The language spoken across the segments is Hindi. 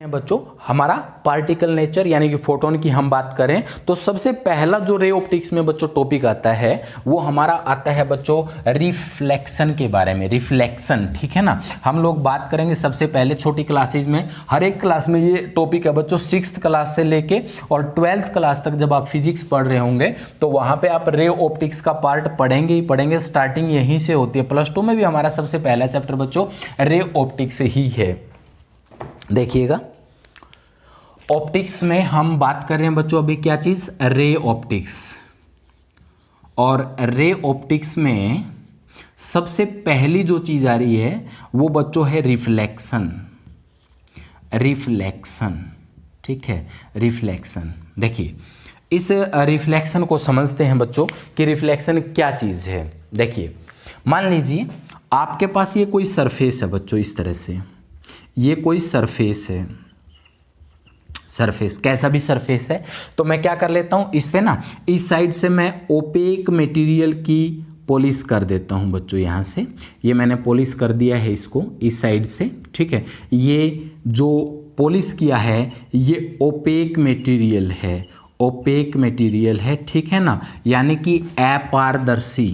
बच्चों हमारा पार्टिकल नेचर यानी कि फोटोन की हम बात करें तो सबसे पहला जो रे ऑप्टिक्स में बच्चों टॉपिक आता है वो हमारा आता है बच्चों रिफ्लेक्शन के बारे में। रिफ्लेक्शन, ठीक है ना। हम लोग बात करेंगे सबसे पहले छोटी क्लासेज में, हर एक क्लास में ये टॉपिक है बच्चों। 6th क्लास से लेके और 12th क्लास तक जब आप फिजिक्स पढ़ रहे होंगे तो वहां पे आप रे ऑप्टिक्स का पार्ट पढ़ेंगे ही पढ़ेंगे। स्टार्टिंग यहीं से होती है। +2 में भी हमारा सबसे पहला चैप्टर बच्चों रे ऑप्टिक्स ही है। देखिएगा, ऑप्टिक्स में हम बात कर रहे हैं बच्चों अभी क्या चीज, रे ऑप्टिक्स। और रे ऑप्टिक्स में सबसे पहली जो चीज आ रही है वो बच्चों है रिफ्लेक्शन। रिफ्लेक्शन, ठीक है, रिफ्लेक्शन। देखिए, इस रिफ्लेक्शन को समझते हैं बच्चों कि रिफ्लेक्शन क्या चीज है। देखिए, मान लीजिए आपके पास ये कोई सरफेस है बच्चों, इस तरह से ये कोई सरफेस है। सरफेस कैसा भी सरफेस है तो मैं क्या कर लेता हूं, इस पे ना इस साइड से मैं ओपेक मटेरियल की पॉलिश कर देता हूं बच्चों। यहां से ये मैंने पॉलिश कर दिया है इसको इस साइड से, ठीक है। ये जो पॉलिश किया है ये ओपेक मटेरियल है, ओपेक मटेरियल है, ठीक है ना। यानी कि अपारदर्शी,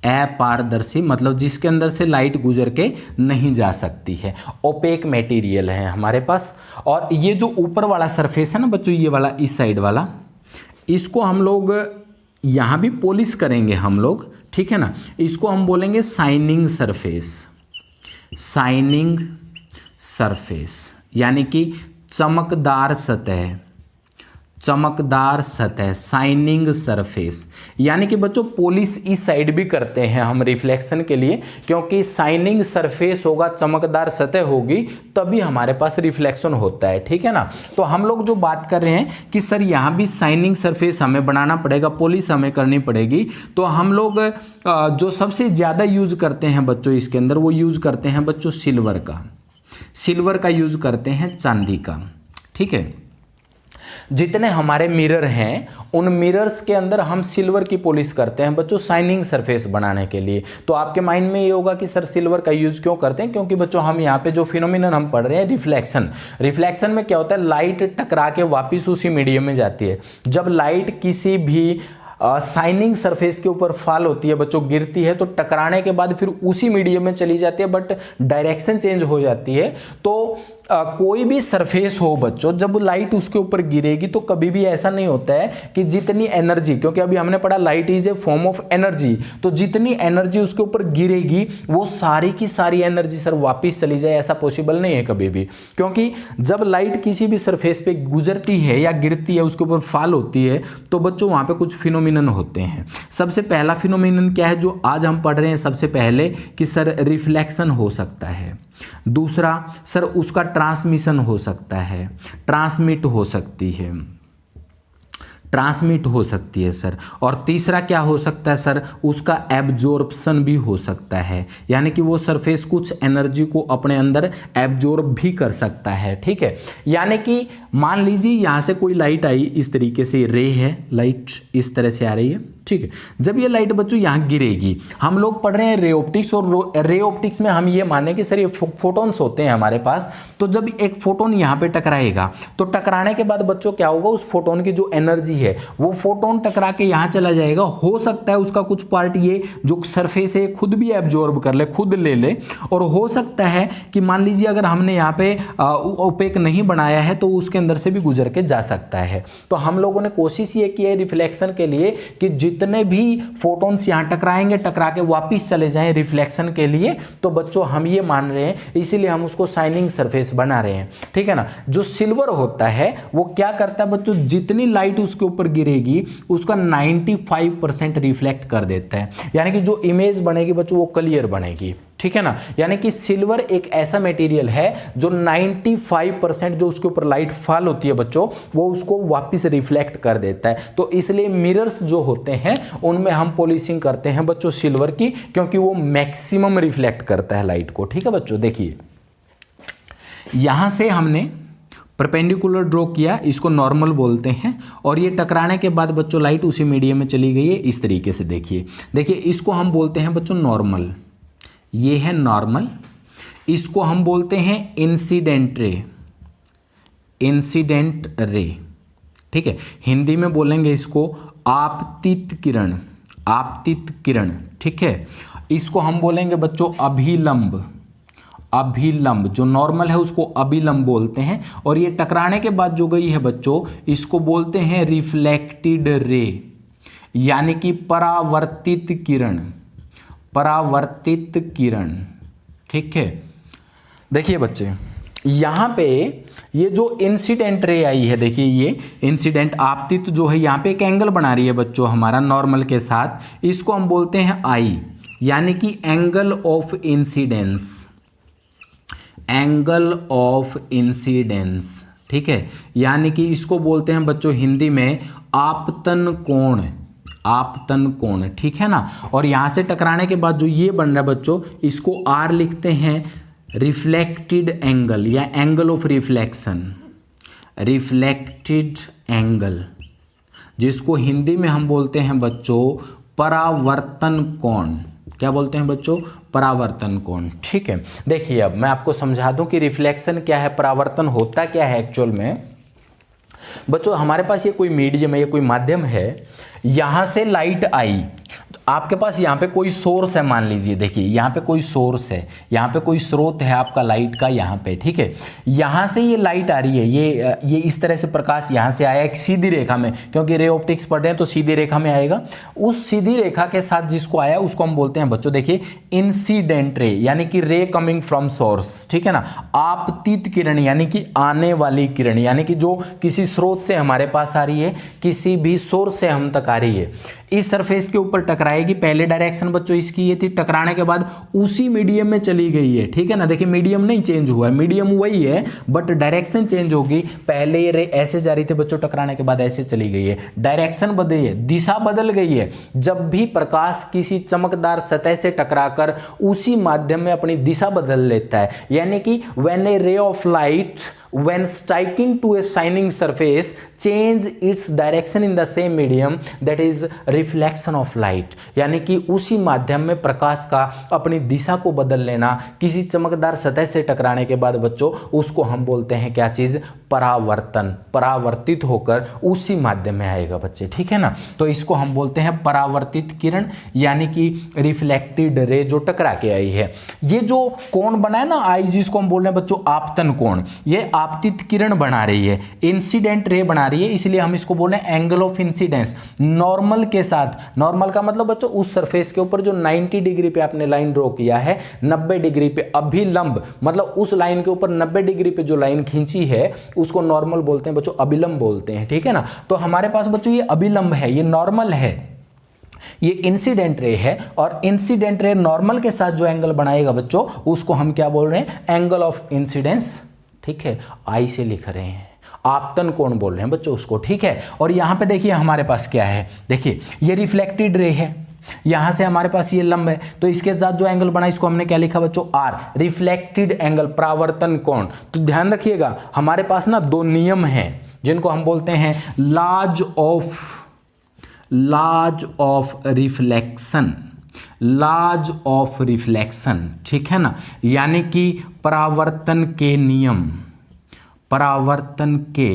अपारदर्शी मतलब जिसके अंदर से लाइट गुजर के नहीं जा सकती है, ओपेक मटेरियल है हमारे पास। और ये जो ऊपर वाला सरफेस है ना बच्चों, ये वाला इस साइड वाला, इसको हम लोग यहाँ भी पॉलिश करेंगे हम लोग, ठीक है ना। इसको हम बोलेंगे शाइनिंग सरफेस। शाइनिंग सरफेस यानी कि चमकदार सतह, चमकदार सतह, शाइनिंग सरफेस। यानी कि बच्चों पॉलिश इस साइड भी करते हैं हम रिफ्लेक्शन के लिए, क्योंकि शाइनिंग सरफेस होगा, चमकदार सतह होगी, तभी हमारे पास रिफ्लेक्शन होता है, ठीक है ना। तो हम लोग जो बात कर रहे हैं कि सर यहाँ भी शाइनिंग सरफेस हमें बनाना पड़ेगा, पॉलिश हमें करनी पड़ेगी। तो हम लोग जो सबसे ज़्यादा यूज करते हैं बच्चों इसके अंदर, वो यूज करते हैं बच्चों सिल्वर का। सिल्वर का यूज करते हैं, चांदी का, ठीक है। जितने हमारे मिरर हैं उन मिरर्स के अंदर हम सिल्वर की पॉलिश करते हैं बच्चों शाइनिंग सरफेस बनाने के लिए। तो आपके माइंड में ये होगा कि सर सिल्वर का यूज क्यों करते हैं, क्योंकि बच्चों हम यहाँ पे जो फिनोमिनन हम पढ़ रहे हैं रिफ्लेक्शन। रिफ्लेक्शन में क्या होता है, लाइट टकरा के वापिस उसी मीडियम में जाती है। जब लाइट किसी भी शाइनिंग सरफेस के ऊपर फॉल होती है बच्चों, गिरती है, तो टकराने के बाद फिर उसी मीडियम में चली जाती है, बट डायरेक्शन चेंज हो जाती है। तो कोई भी सरफेस हो बच्चों, जब लाइट उसके ऊपर गिरेगी तो कभी भी ऐसा नहीं होता है कि जितनी एनर्जी, क्योंकि अभी हमने पढ़ा light is a form of energy, तो जितनी एनर्जी उसके ऊपर गिरेगी वो सारी की सारी एनर्जी सर वापस चली जाए, ऐसा पॉसिबल नहीं है कभी भी। क्योंकि जब लाइट किसी भी सरफेस पे गुजरती है या गिरती है, उसके ऊपर फॉल होती है, तो बच्चों वहां पे कुछ फिनोमिनन होते हैं। सबसे पहला फिनोमिनन क्या है जो आज हम पढ़ रहे हैं, सबसे पहले कि सर रिफ्लेक्शन हो सकता है। दूसरा सर उसका ट्रांसमिशन हो सकता है, ट्रांसमिट हो सकती है, ट्रांसमिट हो सकती है सर। और तीसरा क्या हो सकता है सर, उसका एब्जॉर्प्शन भी हो सकता है, यानी कि वो सरफेस कुछ एनर्जी को अपने अंदर एब्जॉर्ब भी कर सकता है, ठीक है। यानी कि मान लीजिए यहाँ से कोई लाइट आई, इस तरीके से रे है, लाइट इस तरह से आ रही है, ठीक है। जब ये लाइट बच्चों यहाँ गिरेगी, हम लोग पढ़ रहे हैं रे ऑप्टिक्स, और रे ऑप्टिक्स में हम ये माने कि सर ये फोटोन्स होते हैं हमारे पास। तो जब एक फोटोन यहाँ पे टकराएगा तो टकराने के बाद बच्चों क्या होगा, उस फोटोन की जो एनर्जी है वो फोटोन टकरा के यहाँ चला जाएगा। हो सकता है उसका कुछ पार्ट ये जो सरफेस है खुद भी एब्जॉर्ब कर ले, खुद ले ले, और हो सकता है कि मान लीजिए अगर हमने यहाँ पे ओपेक नहीं बनाया है तो उसके अंदर से भी गुजर के जा सकता है। तो हम लोगों ने कोशिश ये की है रिफ्लेक्शन के लिए कि जितने भी फोटोन्स यहाँ टकराएंगे, टकरा के वापिस चले जाएं रिफ्लेक्शन के लिए। तो बच्चों हम ये मान रहे हैं, इसीलिए हम उसको शाइनिंग सरफेस बना रहे हैं, ठीक है ना। जो सिल्वर होता है वो क्या करता है बच्चों, जितनी लाइट उसके ऊपर गिरेगी उसका 95% रिफ्लेक्ट कर देता है, यानी कि जो इमेज बनेगी बच्चों वो क्लियर बनेगी, ठीक है ना। यानी कि सिल्वर एक ऐसा मटेरियल है जो 95% जो उसके ऊपर लाइट फॉल होती है बच्चों वो उसको वापस रिफ्लेक्ट कर देता है। तो इसलिए मिरर्स जो होते हैं उनमें हम पॉलिशिंग करते हैं बच्चों सिल्वर की, क्योंकि वो मैक्सिमम रिफ्लेक्ट करता है लाइट को, ठीक है बच्चों। देखिए, यहां से हमने परपेंडिकुलर ड्रॉ किया, इसको नॉर्मल बोलते हैं, और ये टकराने के बाद बच्चों लाइट उसी मीडियम में चली गई है इस तरीके से। देखिए देखिए, इसको हम बोलते हैं बच्चों नॉर्मल, ये है नॉर्मल। इसको हम बोलते हैं इंसिडेंट रे, इंसिडेंट रे, ठीक है, हिंदी में बोलेंगे इसको आपतित किरण, आपतित किरण, ठीक है। इसको हम बोलेंगे बच्चों अभिलंब, अभिलंब, जो नॉर्मल है उसको अभिलंब बोलते हैं। और ये टकराने के बाद जो गई है बच्चों, इसको बोलते हैं रिफ्लेक्टेड रे, यानी कि परावर्तित किरण, परावर्तित किरण, ठीक है। देखिए बच्चे, यहाँ पे ये जो इंसिडेंट रे आई है, देखिए ये इंसिडेंट आपतित जो है यहाँ पे एक एंगल बना रही है बच्चों हमारा नॉर्मल के साथ, इसको हम बोलते हैं आई, यानी कि angle of incidence, angle of incidence, ठीक है। यानी कि इसको बोलते हैं बच्चों हिंदी में आपतन कोण, आपतन कोण, ठीक है ना। और यहाँ से टकराने के बाद जो ये बन रहा है बच्चों, इसको आर लिखते हैं रिफ्लेक्टेड एंगल या angle of reflection, reflected angle, जिसको हिंदी में हम बोलते हैं बच्चों परावर्तन कोण। क्या बोलते हैं बच्चों? परावर्तन कोण, ठीक है। देखिए अब मैं आपको समझा दूं कि रिफ्लेक्शन क्या है, परावर्तन होता क्या है एक्चुअल में। बच्चों हमारे पास ये कोई मीडियम है, ये कोई माध्यम है, यहां से लाइट आई, आपके पास यहाँ पे कोई सोर्स है, मान लीजिए, देखिए यहाँ पे कोई सोर्स है, यहाँ पे कोई स्रोत है आपका लाइट का यहाँ पे, ठीक है। यहाँ से ये लाइट आ रही है, ये इस तरह से प्रकाश यहाँ से आया एक सीधी रेखा में, क्योंकि रे ऑप्टिक्स पढ़ रहे हैं तो सीधी रेखा में आएगा। उस सीधी रेखा के साथ जिसको आया उसको हम बोलते हैं बच्चों, देखिए इंसिडेंट रे, यानी कि रे कमिंग फ्रॉम सोर्स, ठीक है ना। आपतित किरण यानी कि आने वाली किरण, यानी कि जो किसी स्रोत से हमारे पास आ रही है, किसी भी सोर्स से हम तक आ रही है, इस सरफेस के ऊपर टकराएगी। पहले डायरेक्शन बच्चों इसकी ये थी, टकराने के बाद उसी मीडियम में चली गई है, ठीक है ना। देखिए मीडियम नहीं चेंज हुआ है, मीडियम वही है बट डायरेक्शन चेंज होगी। पहले ये रे ऐसे जा रही थी बच्चों, टकराने के बाद ऐसे चली गई है, डायरेक्शन बदली है, दिशा बदल गई है। जब भी प्रकाश किसी चमकदार सतह से टकराकर उसी माध्यम में अपनी दिशा बदल लेता है, यानी कि when A ray of light when striking to a shining surface change its direction in the same medium, that is reflection of light, यानी कि उसी माध्यम में प्रकाश का अपनी दिशा को बदल लेना किसी चमकदार सतह से टकराने के बाद बच्चों, उसको हम बोलते हैं क्या चीज? परावर्तन, परावर्तित होकर उसी माध्यम में आएगा बच्चे, ठीक है ना। तो इसको हम बोलते हैं परावर्तित किरण, यानी कि रिफ्लेक्टेड रे जो टकरा के आई है। ये जो कोण बना है ना आई, जिसको हम बोल रहे हैं बच्चों आपतन कोण, ये आपतित किरण बना रही है, इंसिडेंट रे बना रही है, इसलिए हम इसको बोल रहे हैं एंगल ऑफ इंसिडेंस। नॉर्मल के साथ, नॉर्मल का मतलब बच्चों उस सरफेस के ऊपर जो 90 डिग्री पे आपने लाइन ड्रॉ किया है, 90 डिग्री पे अभिलंब, मतलब उस लाइन के ऊपर 90 डिग्री पे जो लाइन खींची है उसको नॉर्मल बोलते हैं बच्चों, अभिलंब बोलते हैं, ठीक है ना। तो हमारे पास बच्चों ये अभिलंब है, ये नॉर्मल है, ये इंसिडेंट रे है, और इंसिडेंट रे नॉर्मल के साथ जो एंगल बनाएगा बच्चों, उसको हम क्या बोल रहे हैं? एंगल ऑफ इंसिडेंस, ठीक है, आई से लिख रहे हैं, आपतन कोण बोल रहे हैं बच्चों उसको, ठीक है। और यहां पे देखिए हमारे पास क्या है, देखिए ये रिफ्लेक्टेड रे है, यहां से हमारे पास ये लंब है, तो इसके साथ जो एंगल बना इसको हमने क्या लिखा बच्चों? आर, रिफ्लेक्टेड एंगल, परावर्तन कोण। तो ध्यान रखिएगा हमारे पास ना दो नियम हैं जिनको हम बोलते हैं laws of reflection, laws of reflection, ठीक है ना, यानी कि परावर्तन के नियम, परावर्तन के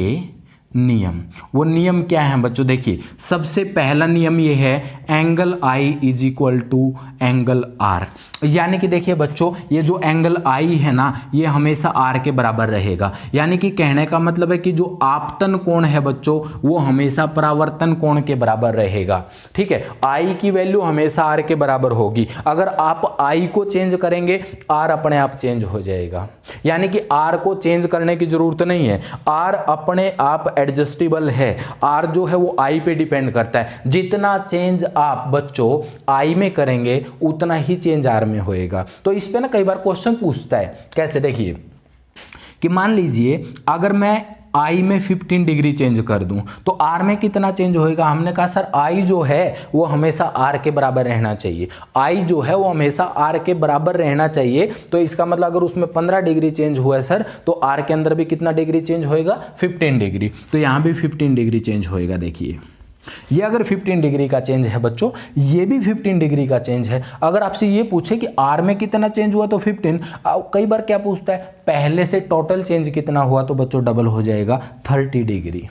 नियम। वो नियम क्या है बच्चों? देखिए सबसे पहला नियम ये है angle I is equal to angle R, यानी कि देखिए बच्चों ये जो एंगल आई है ना, ये हमेशा आर के बराबर रहेगा। यानी कि कहने का मतलब है कि जो आपतन कोण है बच्चों वो हमेशा परावर्तन कोण के बराबर रहेगा, ठीक है। आई की वैल्यू हमेशा आर के बराबर होगी। अगर आप आई को चेंज करेंगे आर अपने आप चेंज हो जाएगा, यानी कि आर को चेंज करने की जरूरत नहीं है, आर अपने आप एडजस्टेबल है। आर जो है वो आई पे डिपेंड करता है, जितना चेंज आप बच्चों आई में करेंगे उतना ही चेंज आर में होएगा। तो इस पे ना कई बार क्वेश्चन पूछता है, कैसे? देखिए कि मान लीजिए अगर मैं आई में 15 डिग्री चेंज कर दूं तो आर में कितना चेंज होएगा? हमने कहा सर आई जो है वो हमेशा आर के बराबर रहना चाहिए, आई जो है वो हमेशा आर के बराबर रहना चाहिए। तो इसका मतलब अगर उसमें 15 डिग्री चेंज हुआ है सर, तो आर के अंदर भी कितना डिग्री चेंज होएगा? 15 डिग्री। तो यहाँ भी 15 डिग्री चेंज होएगा। देखिए ये अगर 15 डिग्री का चेंज है बच्चों, ये भी 15 डिग्री का चेंज है। अगर आपसे ये पूछे कि आर में कितना चेंज हुआ तो 15, कई बार क्या पूछता है पहले से टोटल चेंज कितना हुआ, तो बच्चों डबल हो जाएगा 30 डिग्री।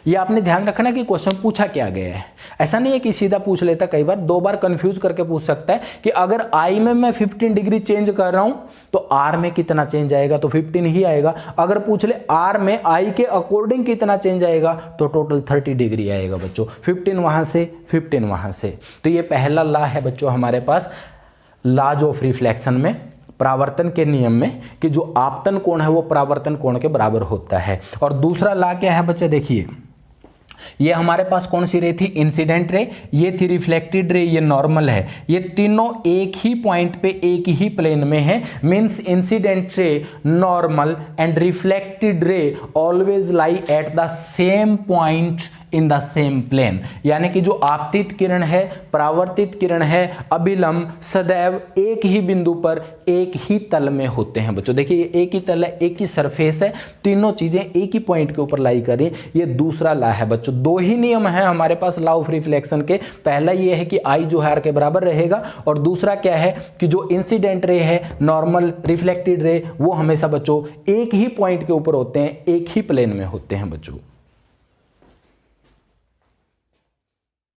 ये आपने ध्यान रखना कि क्वेश्चन पूछा क्या गया है, ऐसा नहीं है कि सीधा पूछ लेता, कई बार दो बार कंफ्यूज करके पूछ सकता है कि अगर आई में मैं 15 डिग्री चेंज कर रहा हूं तो आर में कितना चेंज आएगा, तो 15 ही आएगा। अगर पूछ ले आर में आई के अकॉर्डिंग कितना चेंज आएगा, तो टोटल 30 डिग्री आएगा बच्चों, 15 वहां से 15 वहां से। तो ये पहला लॉ है बच्चों हमारे पास लॉज ऑफ रिफ्लेक्शन में, परावर्तन के नियम में, कि जो आपतन कोण है वो परावर्तन कोण के बराबर होता है। और दूसरा लॉ क्या है बच्चे, देखिए ये हमारे पास कौन सी रे थी, इंसिडेंट रे, ये थी रिफ्लेक्टेड रे, ये नॉर्मल है। ये तीनों एक ही पॉइंट पे एक ही प्लेन में है, means incident ray, normal and reflected ray always lie at the same point in the same plane. यानी कि जो आपतित किरण है, परावर्तित किरण है, अभिलंब सदैव एक ही बिंदु पर एक ही तल में होते हैं बच्चों। देखिए ये एक ही तल है, एक ही सरफेस है, तीनों चीजें एक ही पॉइंट के ऊपर लाई करें। ये दूसरा लॉ है बच्चों। दो ही नियम है हमारे पास लॉ ऑफ रिफ्लेक्शन के। पहला ये है कि आई जो है आर के बराबर रहेगा, और दूसरा क्या है कि जो इंसिडेंट रे है, नॉर्मल, रिफ्लेक्टेड रे, वो हमेशा बच्चों एक ही पॉइंट के ऊपर होते हैं, एक ही प्लेन में होते हैं बच्चों।